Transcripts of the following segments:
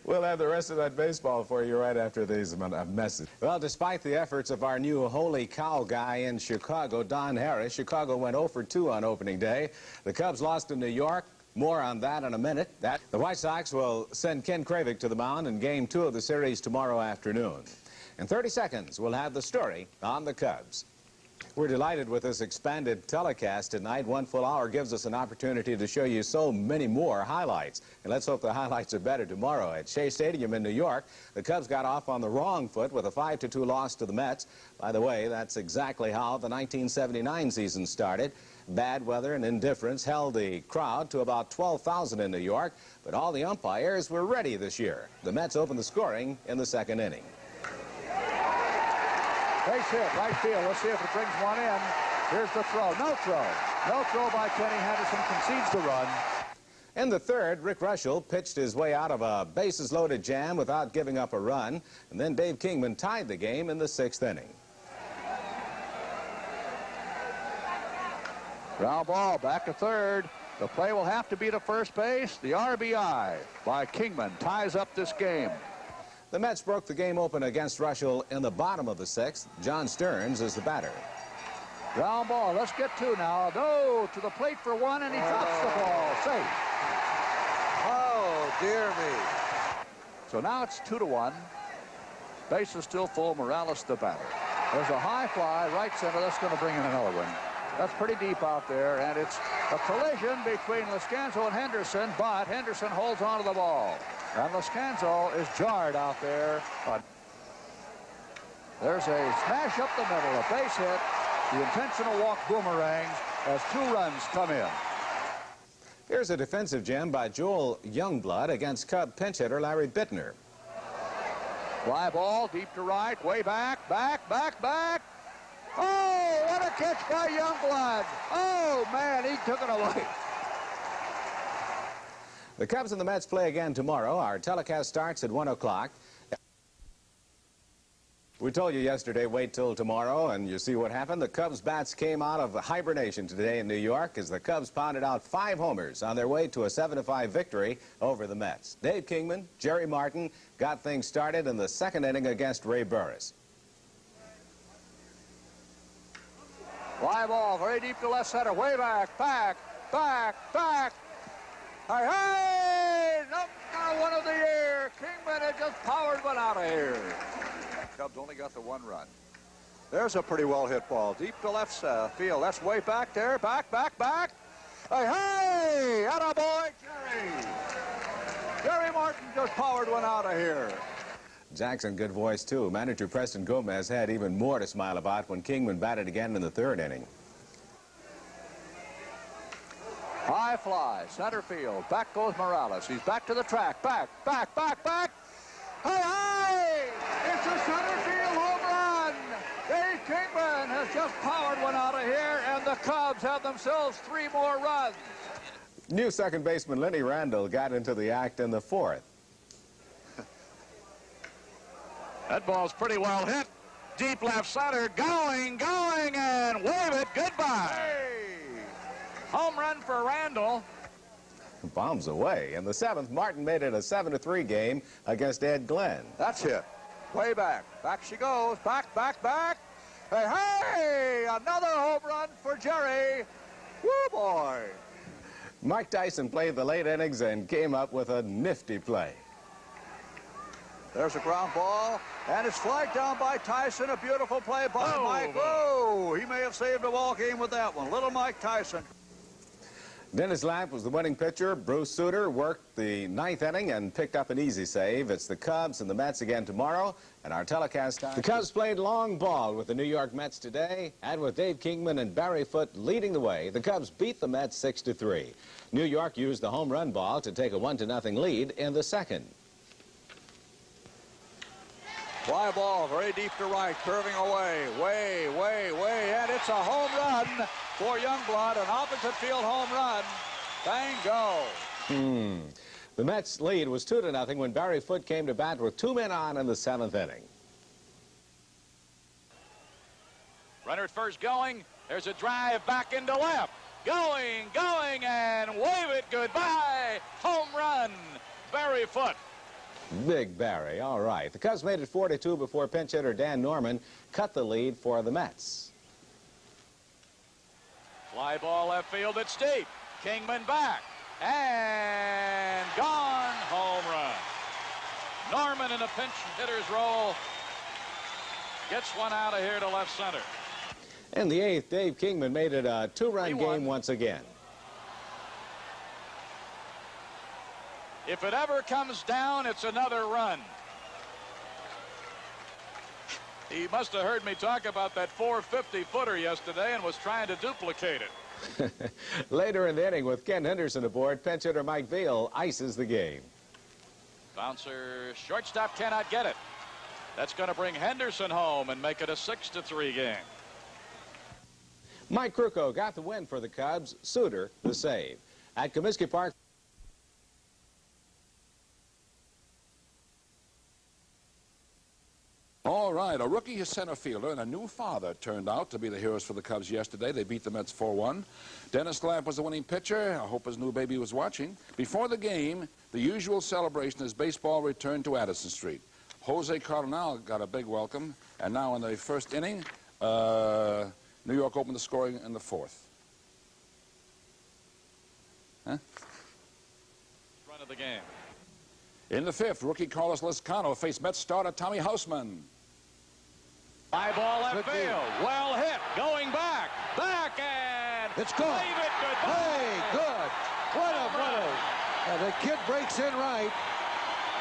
We'll have the rest of that baseball for you right after these messages. Well, despite the efforts of our new holy cow guy in Chicago, Don Harris, Chicago went 0 for 2 on opening day. The Cubs lost to New York. More on that in a minute. The White Sox will send Ken Kravik to the mound in Game 2 of the series tomorrow afternoon. In 30 seconds, we'll have the story on the Cubs. We're delighted with this expanded telecast tonight. 1 full hour gives us an opportunity to show you so many more highlights. And let's hope the highlights are better tomorrow. At Shea Stadium in New York, the Cubs got off on the wrong foot with a 5-2 loss to the Mets. By the way, that's exactly how the 1979 season started. Bad weather and indifference held the crowd to about 12,000 in New York, but all the umpires were ready this year. The Mets opened the scoring in the second inning. Base hit, right field. Let's see if it brings one in. Here's the throw. No throw. No throw by Kenny Henderson. Concedes the run. In the third, Rick Russell pitched his way out of a bases-loaded jam without giving up a run, and then Dave Kingman tied the game in the sixth inning. Ground ball, back to third. The play will have to be to first base. The RBI by Kingman ties up this game. The Mets broke the game open against Russell in the bottom of the sixth. John Stearns is the batter. Ground ball, let's get two now. No, to the plate for one, and he drops the ball. Safe. Oh, dear me. So now it's 2-1. Base is still full. Morales the batter. There's a high fly, right center. That's going to bring in another one. That's pretty deep out there, and it's a collision between Loscanzo and Henderson, but Henderson holds on to the ball. And Loscanzo is jarred out there. There's a smash up the middle, a base hit. The intentional walk boomerangs as 2 runs come in. Here's a defensive gem by Joel Youngblood against Cub pinch hitter Larry Bittner. Fly ball, deep to right, way back, back. Oh, what a catch by Youngblood. Oh, man, he took it away. The Cubs and the Mets play again tomorrow. Our telecast starts at 1 o'clock. We told you yesterday, wait till tomorrow, and you see what happened. The Cubs bats came out of hibernation today in New York as the Cubs pounded out 5 homers on their way to a 7-5 victory over the Mets. Dave Kingman, Jerry Martin got things started in the second inning against Ray Burris. Fly ball, very deep to left center, way back. Hey, nope, not one of the year. Kingman had just powered one out of here. Cubs only got the 1 run. There's a pretty well hit ball, deep to left field. That's way back there, back. Hey, attaboy, Jerry. Jerry Martin just powered one out of here. Jackson, good voice, too. Manager Preston Gomez had even more to smile about when Kingman batted again in the third inning. High fly, center field. Back goes Morales. He's back to the track. Back. Hey! It's a center field home run. Dave Kingman has just powered one out of here, and the Cubs have themselves 3 more runs. New second baseman Lenny Randle got into the act in the fourth. That ball's pretty well hit. Deep left center, going, and wave it goodbye. Hey! Home run for Randle. Bombs away. In the 7th, Martin made it a 7-3 game against Ed Glenn. That's it. Way back. Back she goes. Back. Hey! Another home run for Jerry. Woo, boy. Mike Tyson played the late innings and came up with a nifty play. There's a ground ball, and it's flagged down by Tyson. A beautiful play by Mike. Oh, he may have saved a ball game with that one. Little Mike Tyson. Dennis Lamp was the winning pitcher. Bruce Sutter worked the 9th inning and picked up an easy save. It's the Cubs and the Mets again tomorrow, and our telecast time. The Cubs played long ball with the New York Mets today, and with Dave Kingman and Barry Foote leading the way, the Cubs beat the Mets 6-3. New York used the home run ball to take a 1-0 lead in the second. Fly ball, very deep to right, curving away, way, and it's a home run for Youngblood, an opposite field home run. Bango. The Mets' lead was 2-0 when Barry Foote came to bat with 2 men on in the 7th inning. Runner at first going. There's a drive back into left. Going, and wave it goodbye. Home run, Barry Foote. Big Barry, all right. The Cubs made it 4-2 before pinch hitter Dan Norman cut the lead for the Mets. Fly ball left field, it's deep. Kingman back. And gone. Home run. Norman in a pinch hitter's role gets one out of here to left center. In the 8th, Dave Kingman made it a 2-run game once again. If it ever comes down, it's another run. He must have heard me talk about that 450-footer yesterday and was trying to duplicate it. Later in the inning, with Ken Henderson aboard, pinch hitter Mike Vail ices the game. Bouncer, shortstop cannot get it. That's going to bring Henderson home and make it a 6-3 game. Mike Krukow got the win for the Cubs. Suter the save. At Comiskey Park. All right, a rookie center fielder and a new father turned out to be the heroes for the Cubs yesterday. They beat the Mets 4-1. Dennis Lapp was the winning pitcher. I hope his new baby was watching. Before the game, the usual celebration as baseball returned to Addison Street. Jose Cardenal got a big welcome, and now in the first inning, New York opened the scoring in the 4th. Huh? Run of the game. In the 5th, rookie Carlos Lescano faced Mets starter Tommy Houseman. High ball left field. Well hit. Going back. Back and It's gone. leave it. Goodbye. Hey, good. What a move. The kid breaks in right.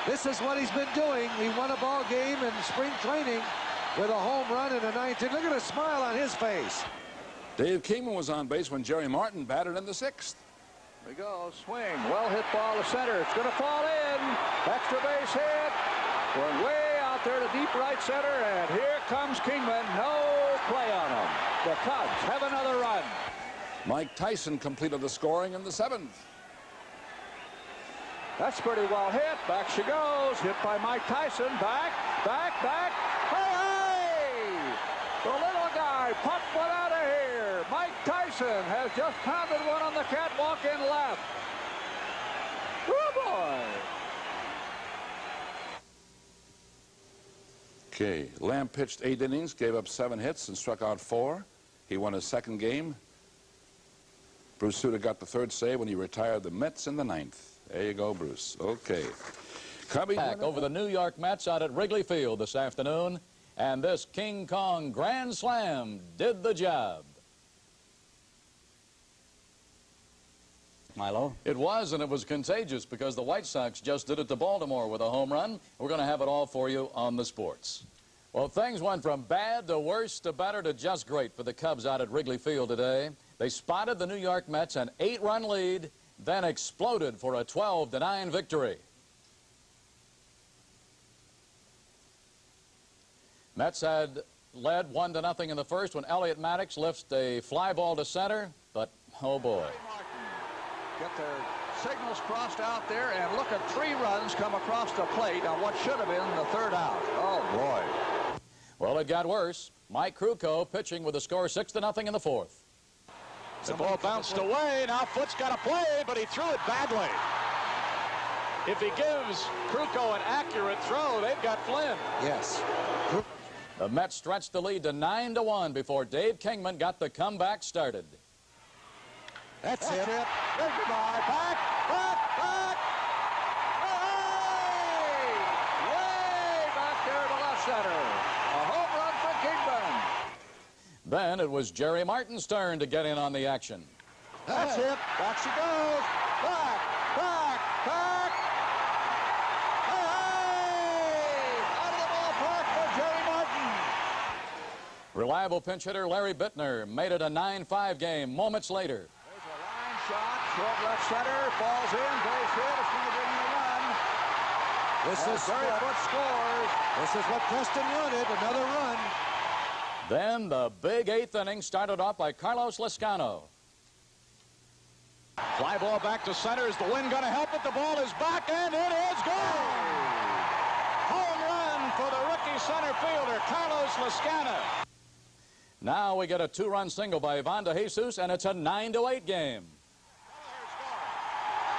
This is what he's been doing. He won a ball game in spring training with a home run in the 9th. Look at the smile on his face. Dave Kingman was on base when Jerry Martin batted in the 6th. Here we go. Swing. Well hit ball to center. It's going to fall in. Extra base hit. Going way out there to deep right center. And here comes Kingman. No play on him. The Cubs have another run. Mike Tyson completed the scoring in the 7th. That's pretty well hit. Back she goes. Hit by Mike Tyson. Back. Hey, hey! The little guy pumped one out of here. Mike Tyson has just pounded one on the catwalk in left. Oh, boy. Okay, Lamb pitched 8 innings, gave up 7 hits, and struck out 4. He won his 2nd game. Bruce Sutter got the 3rd save when he retired the Mets in the 9th. There you go, Bruce. Okay. Cubby Back over the New York Mets out at Wrigley Field this afternoon, and this King Kong Grand Slam did the job. Milo? It was, and it was contagious because the White Sox just did it to Baltimore with a home run. We're going to have it all for you on the sports. Well, things went from bad to worse to better to just great for the Cubs out at Wrigley Field today. They spotted the New York Mets an 8-run lead, then exploded for a 12-9 victory. Mets had led 1-0 in the first when Elliott Maddox lifts a fly ball to center, but oh boy. Get their signals crossed out there, and look at 3 runs come across the plate on what should have been the 3rd out. Oh, boy. Well, it got worse. Mike Krukow pitching with a score 6-0 in the 4th. The ball bounced away. Now Foote's got to play, but he threw it badly. If he gives Krukow an accurate throw, they've got Flynn. Yes. The Mets stretched the lead to 9-1 before Dave Kingman got the comeback started. That's it. Say goodbye. Back. Hey! Way back there to left center. A home run for Kingman. Then it was Jerry Martin's turn to get in on the action. That's it. Back she goes. Back. Hey! Out of the ballpark for Jerry Martin. Reliable pinch hitter Larry Bittner made it a 9-5 game moments later. There's a line shot. Short left center. Falls in. Base hit. It's going to bring in a run. This is Barry Foote scores. This is what Preston wanted. Another run. Then the big 8th inning started off by Carlos Lescano. Fly ball back to center. Is the wind going to help it? The ball is back, and it is gone. Home run for the rookie center fielder, Carlos Lescano. Now we get a 2-run single by Ivan De Jesus, and it's a 9-8 game.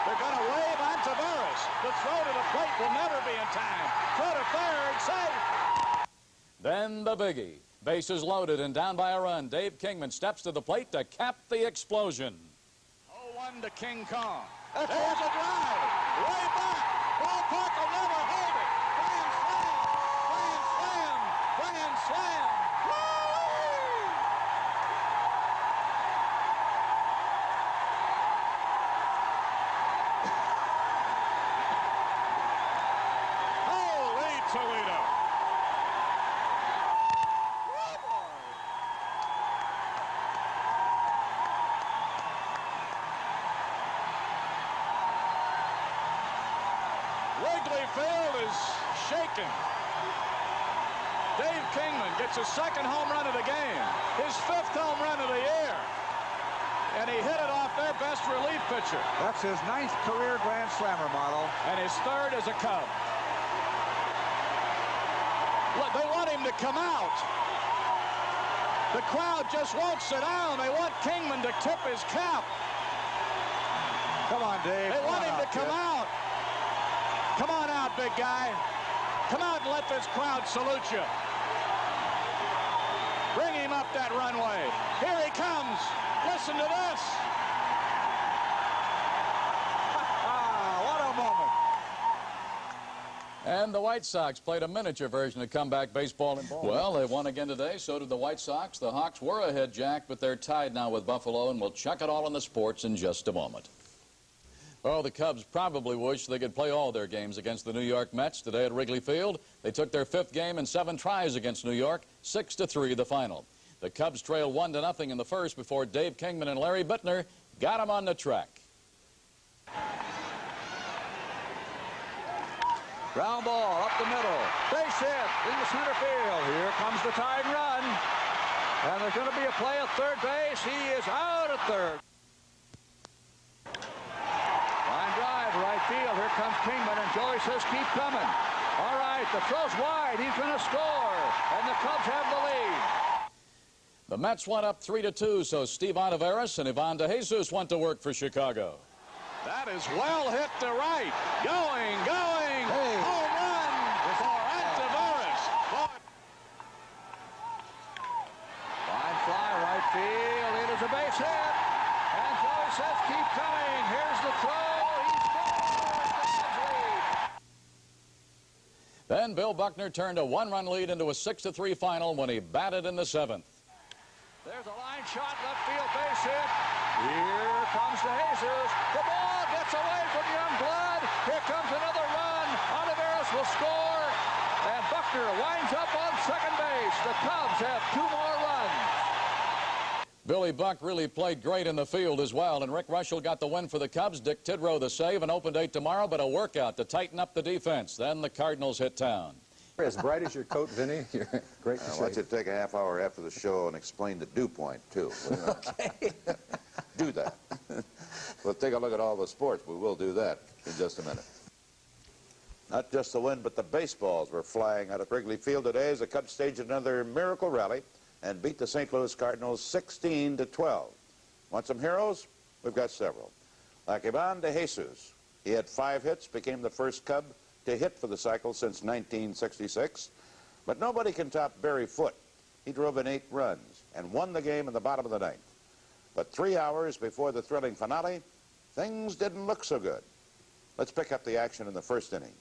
They're going to wave on Tavares. The throw to the plate will never be in a biggie. Bases loaded and down by a run. Dave Kingman steps to the plate to cap the explosion. 0-1 to King Kong. There's a drive. Way back. Ballpark will never hold it. Grand slam. Grand slam. Grand slam. Woo-wee! Holy Toledo. Wrigley Field is shaken. Dave Kingman gets his second home run of the game, his 5th home run of the year, and he hit it off their best relief pitcher. That's his 9th career Grand Slammer, Marlo. And his 3rd as a Cub. Look, they want him to come out. The crowd just won't sit down. They want Kingman to tip his cap. Come on, Dave. They want him to come out. Come on out, big guy. Come out and let this crowd salute you. Bring him up that runway. Here he comes. Listen to this. What a moment. And the White Sox played a miniature version of comeback baseball in Baltimore. Well, they won again today. So did the White Sox. The Hawks were ahead, Jack, but they're tied now with Buffalo, and we'll check it all on the sports in just a moment. Well, the Cubs probably wish they could play all their games against the New York Mets today at Wrigley Field. They took their 5th game in 7 tries against New York, 6-3 the final. The Cubs trailed 1-0 in the first before Dave Kingman and Larry Bittner got them on the track. Ground ball up the middle. Base hit into center field. Here comes the tying run. And there's going to be a play at third base. He is out at third. Line drive, right field. Here comes Kingman, and Joey says, keep coming. All right, the throw's wide. He's going to score. And the Cubs have the lead. The Mets went up 3-2, so Steve Ontiveros and Ivan DeJesus went to work for Chicago. That is well hit to right. Going. Hey. Home run for Ontiveros. Line fly, right field. It is a base hit. And Joey says, keep coming. Here's the throw. He scores. The Cubs lead. Then Bill Buckner turned a 1-run lead into a 6-3 final when he batted in the 7th. There's a line shot, left field base hit. Here comes DeJesus. The ball gets away from Youngblood. Here comes another run. Ontiveros will score. And Buckner winds up on second base. The Cubs have 2 more runs. Billy Buck really played great in the field as well, and Rick Russell got the win for the Cubs. Dick Tidrow the save, an open date tomorrow, but a workout to tighten up the defense. Then the Cardinals hit town. As bright as your coat, Vinny. You're great to I see. want you to take a half hour after the show and explain the dew point, too. Okay. Do that. We'll take a look at all the sports. We will do that in just a minute. Not just the wind, but the baseballs were flying out of Wrigley Field today as the Cubs staged another miracle rally and beat the St. Louis Cardinals 16-12. Want some heroes? We've got several. Like Ivan DeJesus. He had 5 hits, became the first Cub to hit for the cycle since 1966. But nobody can top Barry Foote. He drove in 8 runs and won the game in the bottom of the 9th. But 3 hours before the thrilling finale, things didn't look so good. Let's pick up the action in the first inning.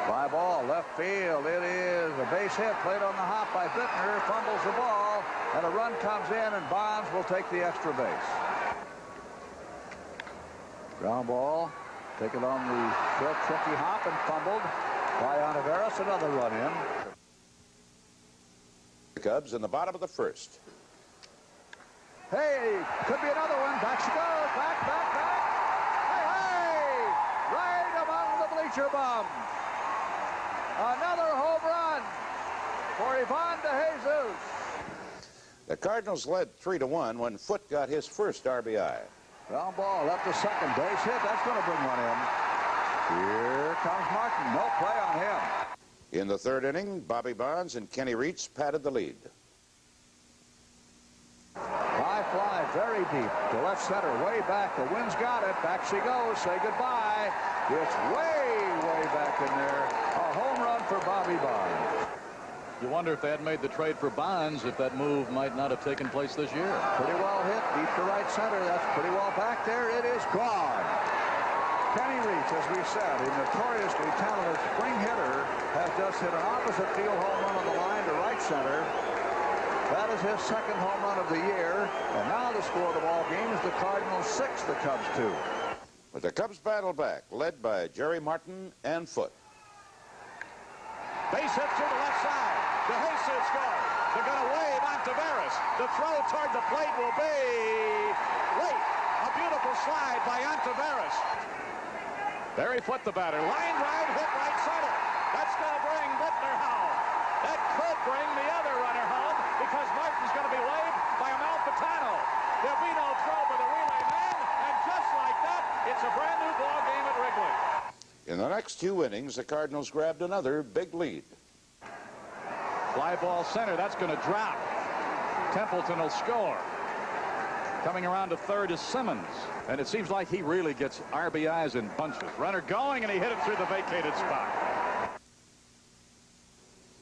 Fly ball, left field. It is a base hit played on the hop by Bittner. Fumbles the ball, and a run comes in, and Bonds will take the extra base. Ground ball. Taken on the short, tricky hop and fumbled by Ontiveros. Another run in. The Cubs in the bottom of the first. Hey, could be another one. Back she goes. Back. Hey! Right among the bleacher bums. Another home run for Ivan DeJesus. The Cardinals led 3-1 when Foote got his first RBI. Ground ball left to second base hit. That's going to bring one in. Here comes Martin. No play on him. In the third inning, Bobby Bonds and Kenny Reitz padded the lead. High fly, very deep to left center, way back. The wind's got it. Back she goes. Say goodbye. It's way back in there. A home run for Bobby Bonds. You wonder if they had made the trade for Bonds, if that move might not have taken place this year. Pretty well hit, deep to right center. That's pretty well back there. It is gone. Kenny Reese, as we said, a notoriously talented spring hitter, has just hit an opposite field home run on the line to right center. That is his second home run of the year. And now the score of the ball game is the Cardinals 6, the Cubs 2. But the Cubs battle back, led by Jerry Martin and Foote. Base hit to the left side. DeJesus scores. They're going to wave on Taveras. The throw toward the plate will be late. A beautiful slide by Taveras. Barry Foote, the batter. Line drive, hit right center. That's going to bring Bittner home. That could bring the other runner home because Martin's going to be waved by Amalfitano. There'll be no throw for the relay man, and just like that, it's a brand new ball game at Wrigley. In the next 2 innings, the Cardinals grabbed another big lead. Fly ball center, that's going to drop. Templeton will score. Coming around to third is Simmons. And it seems like he really gets RBIs in bunches. Runner going, and he hit it through the vacated spot.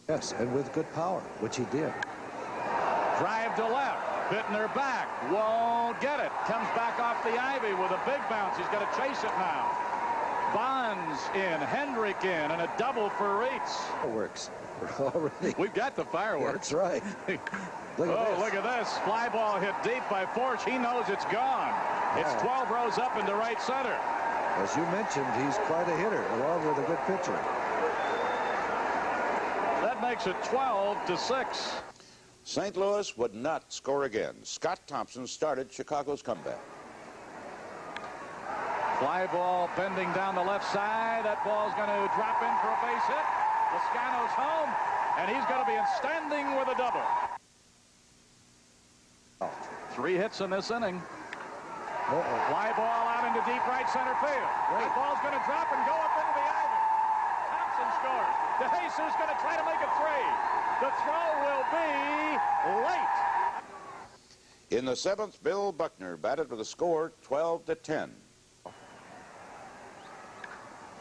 Yes, and with good power, which he did. Drive to left. Bittner back. Won't get it. Comes back off the ivy with a big bounce. He's got to chase it now. Bonds in, Hendrick in, and a double for Reitz. Fireworks. Already. We've got the fireworks. That's right. Look at this. Fly ball hit deep by Forsch. He knows it's gone. It's 12 rows up into right center. As you mentioned, he's quite a hitter, along with a good pitcher. That makes it 12-6. St. Louis would not score again. Scott Thompson started Chicago's comeback. Fly ball bending down the left side. That ball's going to drop in for a base hit. Loscano's home, and he's going to be standing with a double. 3 hits in this inning. Fly ball out into deep right center field. That ball's going to drop and go up into the ivy. Thompson scores. DeJesus going to try to make it 3. The throw will be late. In the 7th, Bill Buckner batted with a score 12-10.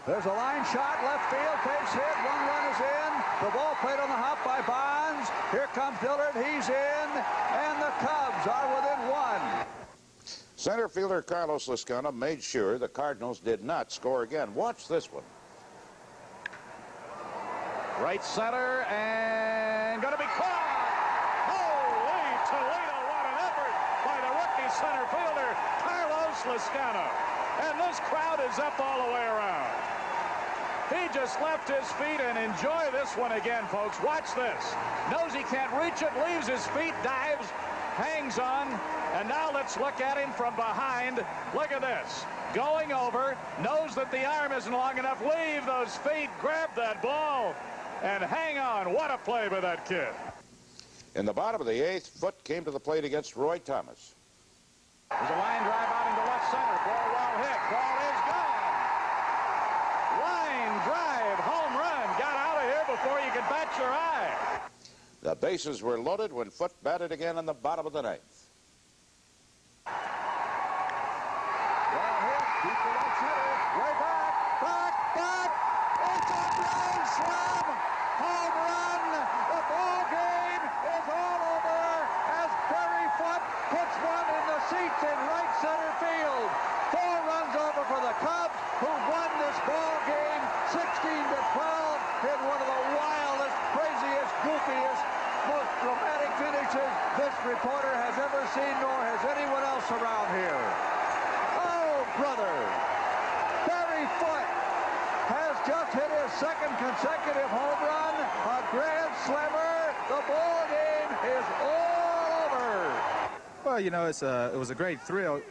There's a line shot, left field, takes hit, 1 run is in. The ball played on the hop by Bonds. Here comes Dillard, he's in, and the Cubs are within 1. Center fielder Carlos Loscano made sure the Cardinals did not score again. Watch this one. Right center, and going to be caught. Holy Toledo, what an effort by the rookie center fielder, Carlos Loscano. And this crowd is up all the way around. He just left his feet, and enjoy this one again, folks. Watch this. Knows he can't reach it, leaves his feet, dives, hangs on, and now let's look at him from behind. Look at this. Going over, knows that the arm isn't long enough. Leave those feet, grab that ball, and hang on. What a play by that kid. In the bottom of the 8th, Foote came to the plate against Roy Thomas. There's a line drive out into left center. Ball well hit. Ball is gone. Line drive, home run. Got out of here before you could bat your eye. The bases were loaded when Foote batted again in the bottom of the 9th. Well hit, deep to right center, way back. It's a grand slam. Home run. The ball game is all over as Barry Foote puts one in the seats in right center field. 4 runs over for the Cubs, who won this ball game 16-12 in one of the wildest, craziest, goofiest, most dramatic finishes this reporter has ever seen, nor has anyone else around here. Oh, brother. Barry Foote has just hit his 2nd consecutive home run, a grand slammer. The ball game is all over. Well, you know, it was a great thrill.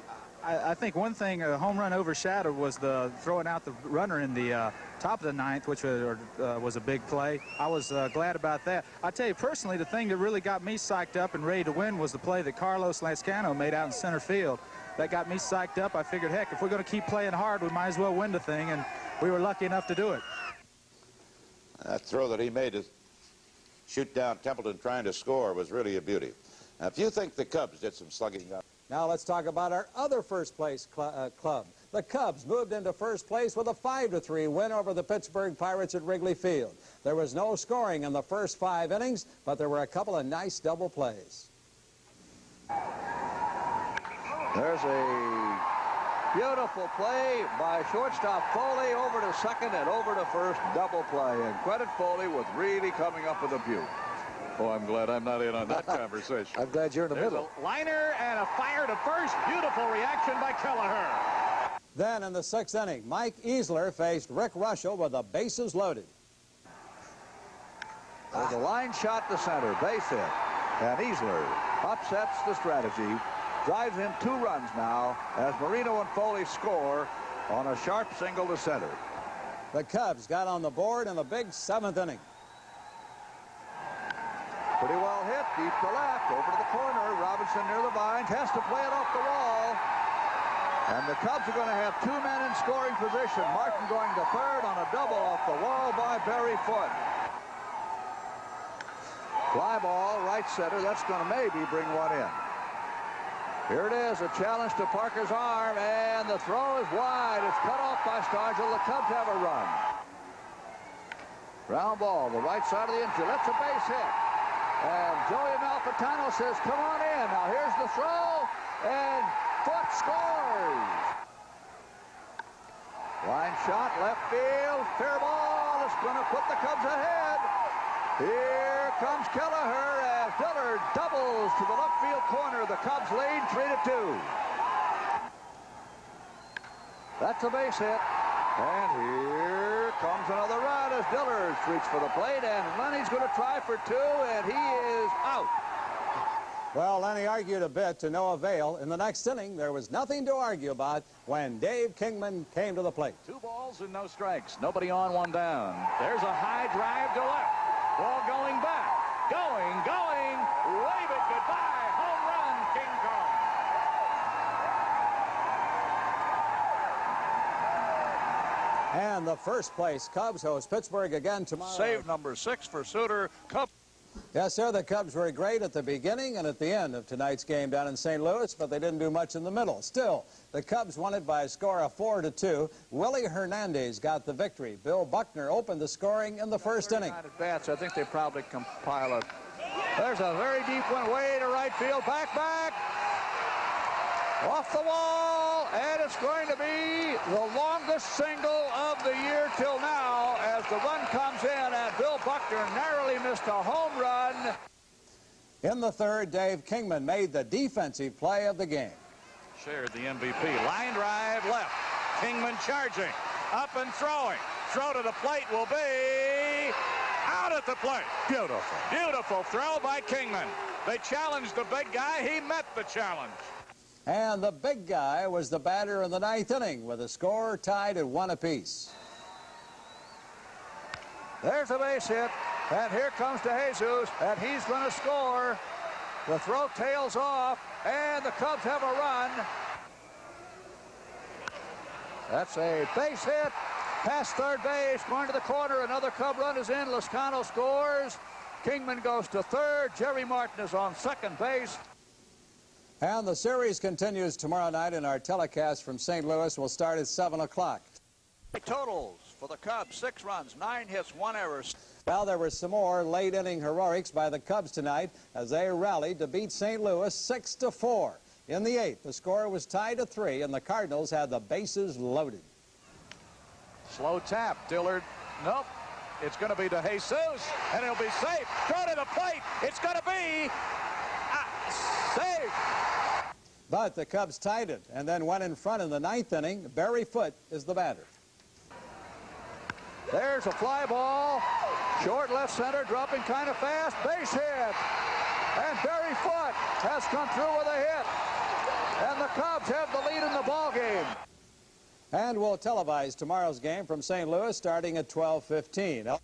I think one thing a home run overshadowed was the throwing out the runner in the top of the 9th, which was a big play. I was glad about that. I tell you, personally, the thing that really got me psyched up and ready to win was the play that Carlos Loscano made out in center field. That got me psyched up. I figured, heck, if we're going to keep playing hard, we might as well win the thing, and we were lucky enough to do it. That throw that he made to shoot down Templeton trying to score was really a beauty. Now, if you think the Cubs did some slugging up, Now let's talk about our other first-place club. The Cubs moved into first place with a 5-3 win over the Pittsburgh Pirates at Wrigley Field. There was no scoring in the first 5 innings, but there were a couple of nice double plays. There's a beautiful play by shortstop Foley over to second and over to first, double play. And credit Foley with really coming up with a beaut. Oh, I'm glad I'm not in on that conversation. I'm glad you're in the middle. A liner and a fire to first. Beautiful reaction by Kelleher. Then in the 6th inning, Mike Easler faced Rick Russell with the bases loaded. There's a line shot to center, base hit. And Easler upsets the strategy, drives in 2 runs now as Marino and Foley score on a sharp single to center. The Cubs got on the board in the big 7th inning. Pretty well hit, deep to left, over to the corner. Robinson near the vines, has to play it off the wall. And the Cubs are going to have 2 men in scoring position. Martin going to third on a double off the wall by Barry Foote. Fly ball, right center. That's going to maybe bring one in. Here it is, a challenge to Parker's arm, and the throw is wide. It's cut off by Stargell. The Cubs have a run. Ground ball, the right side of the infield. That's a base hit. And Joey Malfitano says, come on in. Now here's the throw, and Foote scores. Line shot, left field, fair ball. It's going to put the Cubs ahead. Here comes Kelleher as Dillard doubles to the left field corner. The Cubs lead 3-2. That's a base hit. And here comes another run as Dillard reaches for the plate, and Lenny's going to try for 2, and he is out. Well, Lenny argued a bit to no avail. In the next inning, there was nothing to argue about when Dave Kingman came to the plate. 2 balls and no strikes. Nobody on, 1 down. There's a high drive to left. Ball going back. Going. Wave it goodbye. Home run, King Kong. And the first place Cubs host Pittsburgh again tomorrow. Save number 6 for Suter. Cubs. Yes, sir, the Cubs were great at the beginning and at the end of tonight's game down in St. Louis, but they didn't do much in the middle. Still, the Cubs won it by a score of 4-2. Willie Hernandez got the victory. Bill Buckner opened the scoring in the first inning. At bats, I think they probably compile it. There's a very deep one way to right field. Back. Off the wall, and it's going to be the longest single of the year till now as the run comes in, and Bill Buckner narrowly missed a home run. In the third, Dave Kingman made the defensive play of the game. Shared the MVP. Line drive left. Kingman charging. Up and throwing. Throw to the plate will be out at the plate. Beautiful throw by Kingman. They challenged the big guy. He met the challenge. And the big guy was the batter in the 9th inning with a score tied at 1 apiece. There's a base hit, and here comes DeJesus, and he's going to score. The throw tails off, and the Cubs have a run. That's a base hit, past third base, going to the corner. Another Cub run is in. Loscano scores. Kingman goes to third. Jerry Martin is on second base. And the series continues tomorrow night, and our telecast from St. Louis will start at 7 o'clock. Totals for the Cubs: 6 runs, 9 hits, 1 error. Well, there were some more late-inning heroics by the Cubs tonight as they rallied to beat St. Louis 6-4. In the 8th, the score was tied at 3, and the Cardinals had the bases loaded. Slow tap. Dillard. Nope. It's going to be DeJesus, and it'll be safe. Throw to the plate. It's going to be safe. But the Cubs tied it and then went in front in the 9th inning. Barry Foote is the batter. There's a fly ball. Short left center, dropping kind of fast. Base hit. And Barry Foote has come through with a hit. And the Cubs have the lead in the ball game. And we'll televise tomorrow's game from St. Louis starting at 12:15.